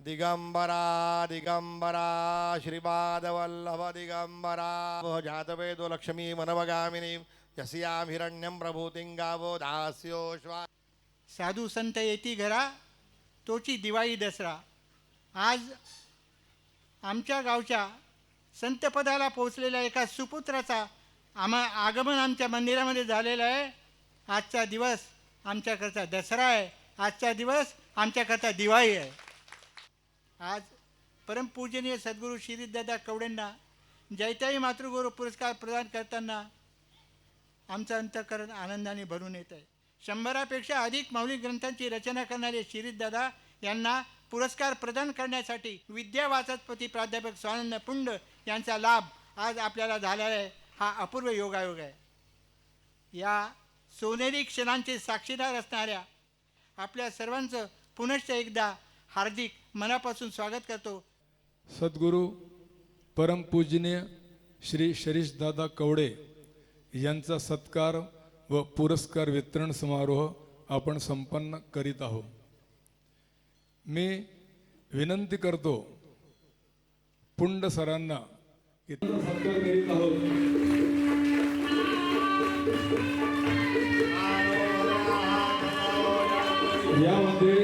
दिगंबरा दिगंबरा श्रीपादवल्लभ दिगंबरा जातवेदो लक्ष्मी मनवगामिनी यस्यां हिरण्यं प्रभूतिं गावो दास्योश्वा. साधू संत येती घरा तोची दिवाळी दसरा. आज आमच्या गावच्या संतपदाला पोहोचलेल्या एका सुपुत्राचा आगमन आमच्या मंदिरामध्ये झालेलं आहे. आजचा दिवस आमच्याकरता दसरा आहे. आजचा दिवस आमच्याकरता दिवाळी आहे. आज परमपूजनीय सद्गुरू श्रीदादा कवडेंना जैताई मातृगुरू पुरस्कार प्रदान करताना आमचं अंतःकरण आनंदाने भरून येत आहे. 100पेक्षा अधिक मौलिक ग्रंथांची रचना करणारे श्रीदादा यांना पुरस्कार प्रदान करण्यासाठी विद्यावाचस्पती प्राध्यापक स्वानंद पुंड यांचा लाभ आज आपल्याला झालेला आहे. हा अपूर्व योगायोग आहे. या सोनेरी क्षणांचे साक्षीदार असणाऱ्या आपल्या सर्वांचं पुनश्च एकदा हार्दिक मनापासून स्वागत करतो. सद्गुरू परमपूजनीय श्री शिरीषदादा कवडे यांचा सत्कार व पुरस्कार वितरण समारोह आपण संपन्न करीत आहोत. मी विनंती करतो पुंड सरांना सत्कार करीत आहोत. यामध्ये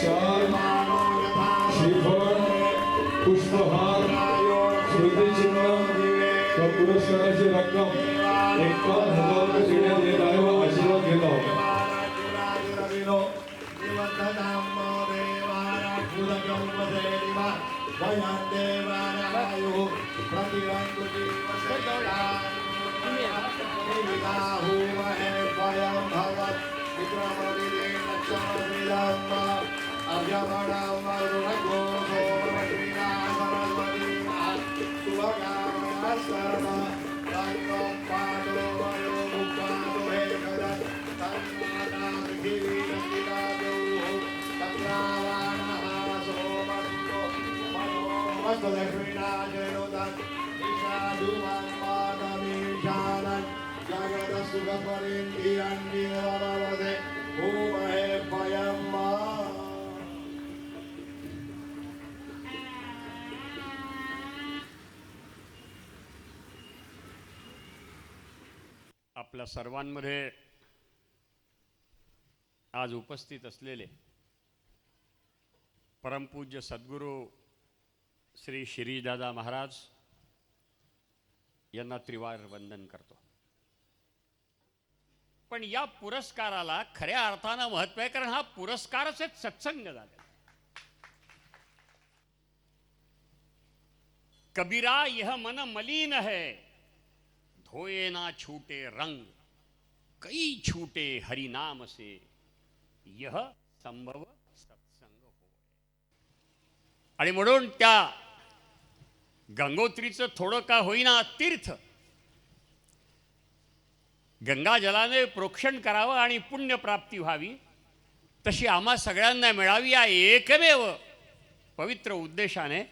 शाल, श्रीफळ, पुष्पहार, स्मृतिचिन्ह व पुरस्काराची रक्कम 51,000 रुपये देण्यात येत आहे व आशीर्वाद घेत आहोत. आपल्या सर्वांमध्ये आज उपस्थित असलेले परमपूज्य सद्गुरू श्री शिरीषदादा महाराज यांना त्रिवार वंदन करतो. पण या पुरस्काराला खऱ्या अर्थानं महत्त्व आहे, कारण हा पुरस्कारच एक सत्संग झाला. कबीरा यह मन मलिन है, धोए ना छूटे रंग, कई छूटे हरि नाम से, यह संभव सत्संग होय. आणि म्हणून त्या गंगोत्रीचं थोडं का होईना तीर्थ गंगा जलाने प्रोक्षण करावं आणि पुण्यप्राप्ती व्हावी, तशी आम्हा सगळ्यांना मिळावी या एकमेव पवित्र उद्देशाने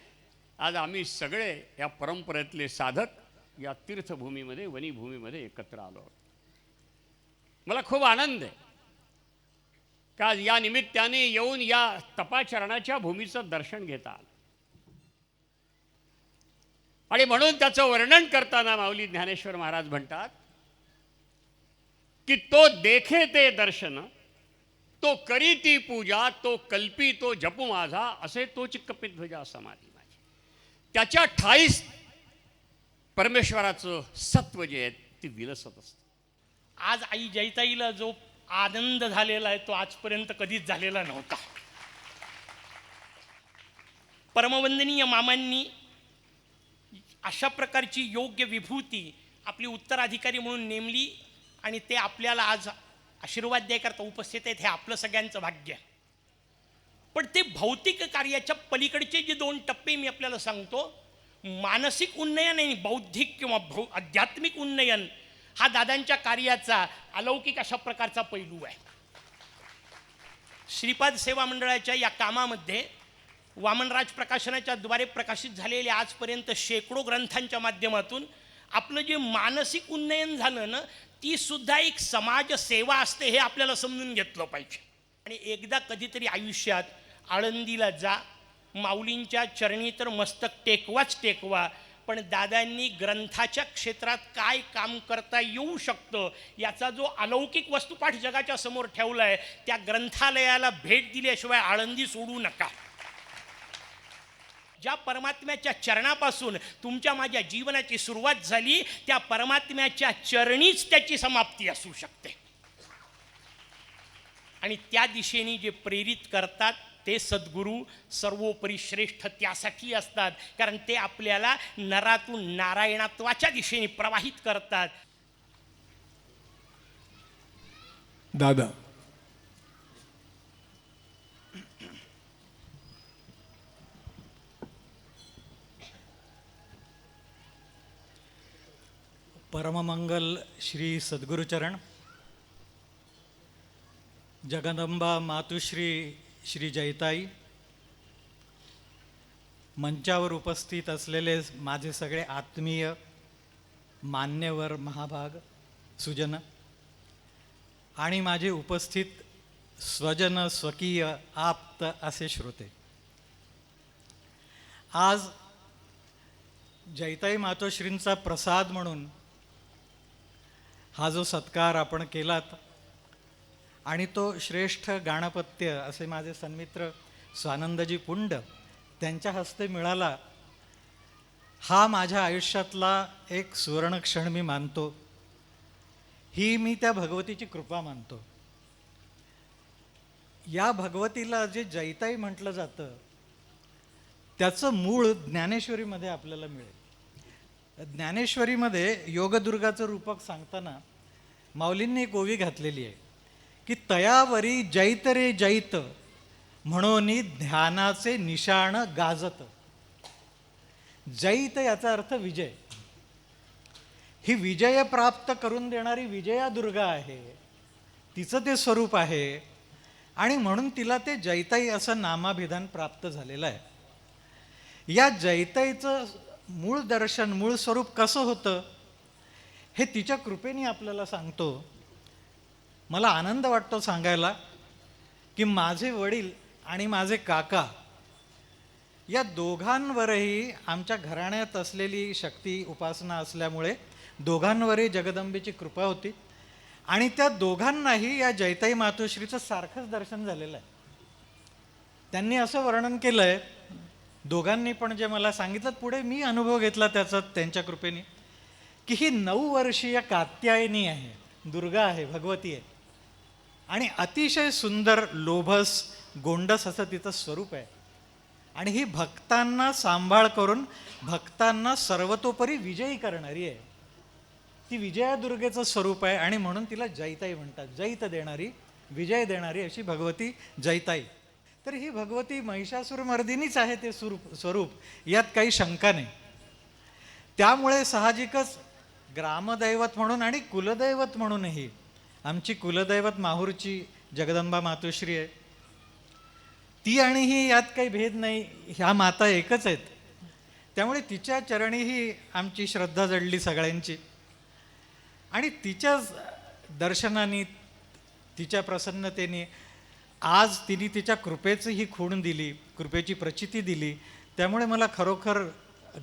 आज आम्ही सगळे या परंपरेतले साधक या तीर्थभूमीमध्ये वनीभूमीमध्ये एकत्र आलो. मला खूप आनंद आहे का या निमित्ताने येऊन या तपाचरणाच्या भूमीचं दर्शन घेता आलं. आणि म्हणून त्याचं वर्णन करताना माऊली ज्ञानेश्वर महाराज म्हणतात की तो देखे ते दर्शन, तो करी ती पूजा, तो कल्पी तो जपू माझा, असे तोच कपिध्वजा समाधी माझी. त्याच्या ठाईस परमेश्वराचं सत्व जे आहे ते विलसत असतं. आज आई जैताईला जो आनंद झालेला आहे तो आजपर्यंत कधीच झालेला नव्हता. परमवंदनीय मामांनी अशा प्रकारची योग्य विभूती आपली उत्तराधिकारी म्हणून नेमली आणि ते आपल्याला आज आशीर्वाद द्यायकरता उपस्थित आहेत. हे आपलं सगळ्यांचं भाग्य. पण ते भौतिक कार्याच्या पलीकडचे जे 2 टप्पे मी आपल्याला सांगतो, मानसिक उन्नयन आणि बौद्धिक किंवा आध्यात्मिक उन्नयन हा दादांच्या कार्याचा अलौकिक अशा प्रकारचा पैलू आहे. श्रीपाद सेवा मंडळाच्या या कामामध्ये वामनराज प्रकाशनाच्या द्वारे प्रकाशित झालेल्या आजपर्यंत शेकडो ग्रंथांच्या माध्यमातून आपलं जे मानसिक उन्नयन झालं ना, ती सुद्धा एक समाज सेवा असते हे आपल्याला समजून घेतलं पाहिजे. आणि एकदा कधीतरी आयुष्यात आळंदीला जा, माऊलींच्या चरणी तर मस्तक टेकवाच टेकवा, पण दादांनी ग्रंथाच्या क्षेत्रात काय काम करता येऊ शकतं याचा जो अलौकिक वस्तुपाठ जगाच्या समोर ठेवला आहे, त्या ग्रंथालयाला भेट दिल्याशिवाय आळंदी सोडू नका. ज्या परमात्म्याच्या चरणापासून तुमच्या माझ्या जीवनाची सुरुवात झाली, त्या परमात्म्याच्या चरणीच त्याची समाप्ती असू शकते. आणि त्या दिशेने जे प्रेरित करतात ते सद्गुरू सर्वोपरी श्रेष्ठ त्यासाठी असतात, कारण ते आपल्याला नरातून नारायणत्वाच्या दिशेने प्रवाहित करतात. दादा, परममंगल श्री सद्गुरुचरण, जगदंबा मातुश्री श्री जयताई, मंचावर उपस्थित असलेले माझे सगळे आत्मीय मान्यवर महाभाग सुजन आणि माझे उपस्थित स्वजन स्वकीय आप्त असे श्रोते, आज जयताई मातोश्रींचा प्रसाद म्हणून हा जो सत्कार आपण केलात आणि तो श्रेष्ठ गाणपत्य असे माझे सन्मित्र स्वानंदजी पुंड त्यांच्या हस्ते मिळाला, हा माझ्या आयुष्यातला एक सुवर्णक्षण मी मानतो. ही मी त्या भगवतीची कृपा मानतो. या भगवतीला जे जयताई म्हटलं जातं त्याचं मूळ ज्ञानेश्वरीमध्ये आपल्याला मिळेल. ज्ञानेश्वरीमध्ये योगदुर्गाचं रूपक सांगताना माऊलींनी एक ओवी घातलेली आहे की तयावरी जैत रे जैत म्हणून ध्यानाचे निशाण गाजत. जैत याचा अर्थ विजय. ही विजय प्राप्त करून देणारी विजया दुर्गा आहे, तिचं ते स्वरूप आहे आणि म्हणून तिला ते जैताई असं नामाभिधान प्राप्त झालेलं आहे. या जैताईचं मूळ दर्शन, मूळ स्वरूप कसं होतं हे तिच्या कृपेने आपल्याला सांगतो. मला आनंद वाटतो सांगायला की माझे वडील आणि माझे काका या दोघांवरही आमच्या घराण्यात असलेली शक्ती उपासना असल्यामुळे दोघांवरही जगदंबेची कृपा होती आणि त्या दोघांनाही या जयताई मातोश्रीचं सारखंच दर्शन झालेलं आहे. त्यांनी असं वर्णन केलं आहे, दोघांनी पण जे मला सांगितलं, पुढे मी अनुभव घेतला त्याचा त्यांच्या कृपेने, की ही 9 वर्षीय कात्यायनी आहे, दुर्गा आहे, भगवती आहे आणि अतिशय सुंदर लोभस गोंडस असं तिचं स्वरूप आहे आणि ही भक्तांना सांभाळ करून भक्तांना सर्वतोपरी विजयी करणारी आहे. ती विजया दुर्गेचं स्वरूप आहे आणि म्हणून तिला जयताई म्हणतात. जैत देणारी, विजय देणारी अशी भगवती जयताई. तर ही भगवती महिषासुरमर्दिनीच आहे ते स्वरूप, यात काही शंका नाही. त्यामुळे साहजिकच ग्रामदैवत म्हणून आणि कुलदैवत म्हणूनही आमची कुलदैवत माहूरची जगदंबा मातोश्री आहे. ती आणि ही यात काही भेद नाही, ह्या माता एकच आहेत. त्यामुळे तिच्या चरणीही आमची श्रद्धा जडली सगळ्यांची आणि तिच्याच दर्शनाने, तिच्या प्रसन्नतेने आज तिने तिच्या कृपेची ही खूण दिली, कृपेची प्रचिती दिली. त्यामुळे मला खरोखर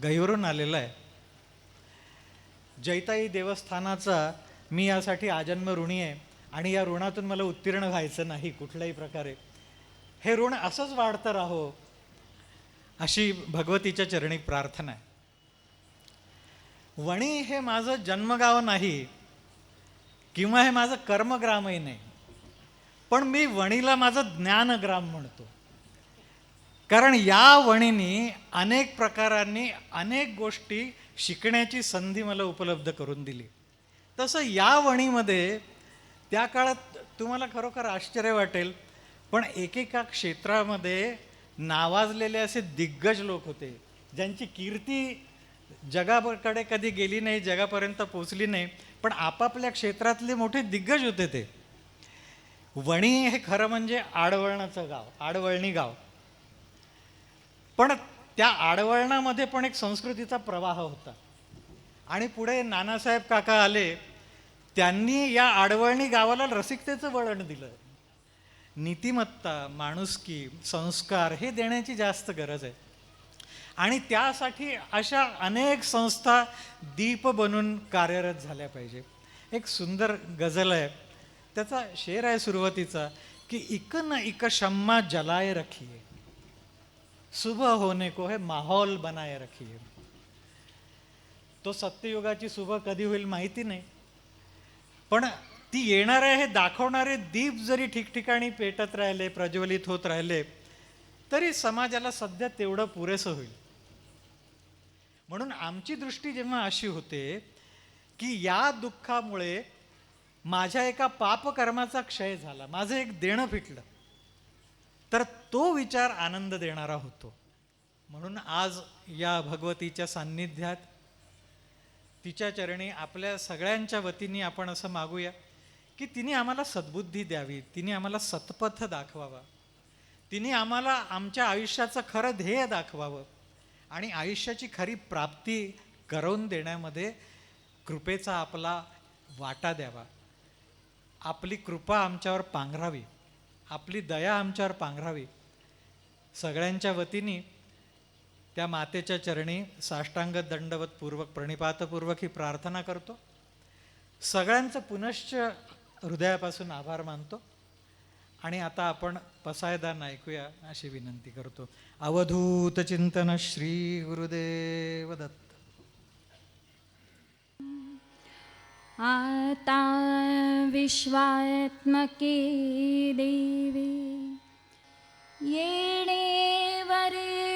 गहिवरून आलेलं आहे. जयताई देवस्थानाचा मी यासाठी आजन्म ऋणी आहे आणि या ऋणातून मला उत्तीर्ण व्हायचं नाही कुठल्याही प्रकारे. हे ऋण असंच वाढतं राहो अशी भगवतीच्या चरणी प्रार्थना आहे. वणी हे माझं जन्मगाव नाही किंवा हे माझं कर्मग्रामही नाही, पण मी वणीला माझं ज्ञानग्राम म्हणतो. कारण या वणीने अनेक प्रकारांनी अनेक गोष्टी शिकण्याची संधी मला उपलब्ध करून दिली. तसं या वणीमध्ये त्या काळात तुम्हाला खरोखर आश्चर्य वाटेल, पण एकेका क्षेत्रामध्ये नावाजलेले असे दिग्गज लोक होते ज्यांची कीर्ती जगाकडे कधी गेली नाही, जगापर्यंत पोचली नाही, पण आपापल्या क्षेत्रातले मोठे दिग्गज होते ते. वणी हे खरं म्हणजे आडवळणाचं गाव, आडवळणी गाव. पण त्या आडवळणामध्ये पण एक संस्कृतीचा प्रवाह होता आणि पुढे नानासाहेब काका आले, त्यांनी या आडवळणी गावाला रसिकतेचं वळण दिलं. नीतिमत्ता, माणुसकी, संस्कार हे देण्याची जास्त गरज आहे. आणि त्यासाठी अशा अनेक संस्था दीप बनून कार्यरत झाल्या पाहिजे. एक सुंदर गझल आहे, त्याचा शेर आहे सुरुवातीचा की इक न इक शम्मा जलाए रखिए, सुबह होने को है माहौल बनाए रखिए. तो सत्ययुगाची सुबह कधी होईल माहिती नाही, पण ती येणार आहे हे दाखवणारे दीप जरी ठिकठिकाणी पेटत राहिले, प्रज्वलित होत राहिले, तरी समाजाला सध्या तेवढं पुरेसं होईल. म्हणून आमची दृष्टी जेव्हा अशी होते की या दुःखामुळे माझ्या एका पापकर्माचा क्षय झाला, माझं एक देणं फिटलं, तर तो विचार आनंद देणारा होतो. म्हणून आज या भगवतीच्या सान्निध्यात तिच्या चरणी आपल्या सगळ्यांच्या वतीने आपण असं मागूया की तिने आम्हाला सद्बुद्धी द्यावी, तिने आम्हाला सत्पथ दाखवावा, तिने आम्हाला आमच्या आयुष्याचं खरं ध्येय दाखवावं आणि आयुष्याची खरी प्राप्ती करून देण्यामध्ये कृपेचा आपला वाटा द्यावा. आपली कृपा आमच्यावर पांघरावी, आपली दया आमच्यावर पांघरावी. सगळ्यांच्या वतीने त्या मातेच्या चरणी साष्टांग दंडवतपूर्वक प्रणिपातपूर्वक ही प्रार्थना करतो. सगळ्यांचं पुनश्च हृदयापासून आभार मानतो. आणि आता आपण पसायदान ऐकूया अशी विनंती करतो. अवधूत चिंतन श्री गुरुदेव दत्त. आता विश्वात्मके देवी येणे वरे